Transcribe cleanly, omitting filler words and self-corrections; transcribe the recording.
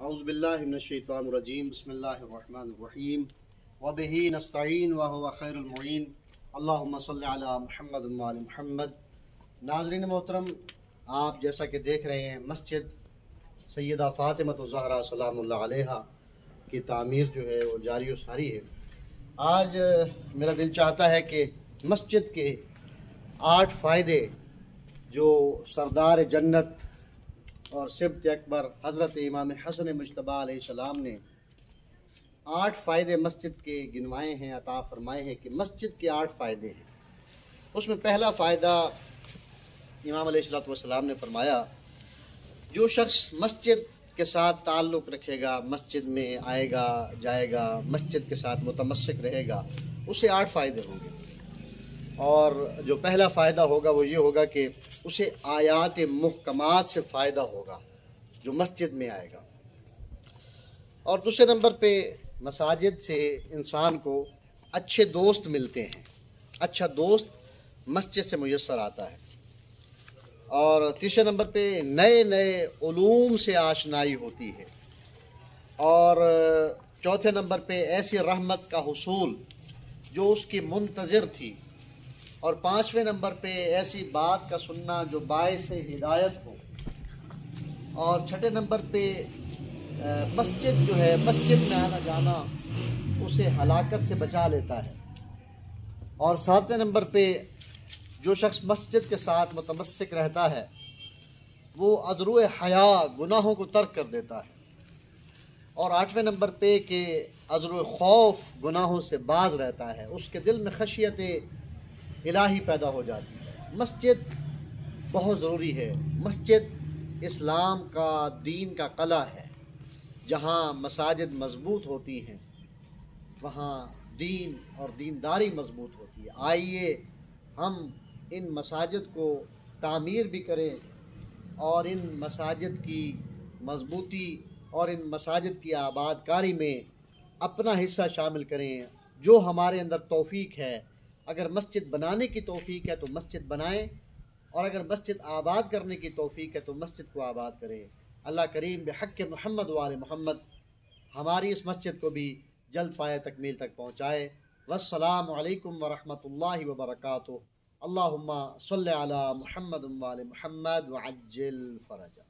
اعوذ باللہ من الشیطان الرجیم بسم اللہ الرحمن الرحیم وبہ نستعین وہو خیر المعین اللہم صلی علی محمد وعلی محمد۔ ناظرین محترم، آپ جیسا کہ دیکھ رہے ہیں مسجد سیدہ فاطمہ الزہرا سلام اللہ علیہا کی تعمیر جو ہے وہ جاری و ساری ہے۔ آج میرا دل چاہتا ہے کہ مسجد کے 8 فائدے جو سردار جنت اور سبط اکبر حضرت امام حسن مجتبیٰ علیہ السلام نے 8 فائدے مسجد کے گنوائے ہیں، عطا فرمائے ہیں کہ مسجد کے 8 فائدے ہیں۔ اس میں پہلا فائدہ امام علیہ السلام نے فرمایا، جو شخص مسجد کے ساتھ تعلق رکھے گا، مسجد میں آئے گا جائے گا، مسجد کے ساتھ متمسک رہے گا، اسے 8 فائدے ہوں گے۔ اور جو پہلا فائدہ ہوگا وہ یہ ہوگا کہ اسے آیات محکمات سے فائدہ ہوگا جو مسجد میں آئے گا۔ اور دوسرے نمبر پہ مساجد سے انسان کو اچھے دوست ملتے ہیں، اچھا دوست مسجد سے میسر آتا ہے۔ اور تیسرے نمبر پہ نئے نئے علوم سے آشنائی ہوتی ہے۔ اور چوتھے نمبر پہ ایسی رحمت کا حصول جو اس کی منتظر تھی۔ اور 5ویں نمبر پہ ایسی بات کا سننا جو باعث ہدایت ہو۔ اور 6 نمبر پہ مسجد جو ہے، مسجد میں آنا جانا اسے ہلاکت سے بچا لیتا ہے۔ اور 7ویں نمبر پہ جو شخص مسجد کے ساتھ متمسک رہتا ہے وہ عذرو حیا گناہوں کو ترک کر دیتا ہے۔ اور 8ویں نمبر پہ کہ عذرو خوف گناہوں سے باز رہتا ہے، اس کے دل میں خشیت الہی پیدا ہو جاتی ہے۔ مسجد بہت ضروری ہے۔ مسجد اسلام کا، دین کا قلعہ ہے۔ جہاں مساجد مضبوط ہوتی ہیں وہاں دین اور دینداری مضبوط ہوتی ہے۔ آئیے ہم ان مساجد کو تعمیر بھی کریں اور ان مساجد کی مضبوطی اور ان مساجد کی آباد کاری میں اپنا حصہ شامل کریں۔ جو ہمارے اندر توفیق ہے، اگر مسجد بنانے کی توفیق ہے تو مسجد بنائیں، اور اگر مسجد آباد کرنے کی توفیق ہے تو مسجد کو آباد کریں۔ اللہ کریم بحق محمد وآل محمد ہماری اس مسجد کو بھی جلد پائے تکمیل تک پہنچائے۔ والسلام علیکم ورحمۃ اللہ وبرکاتہ۔ اللہم صلی علی محمد وآل محمد وعجل فرجہ۔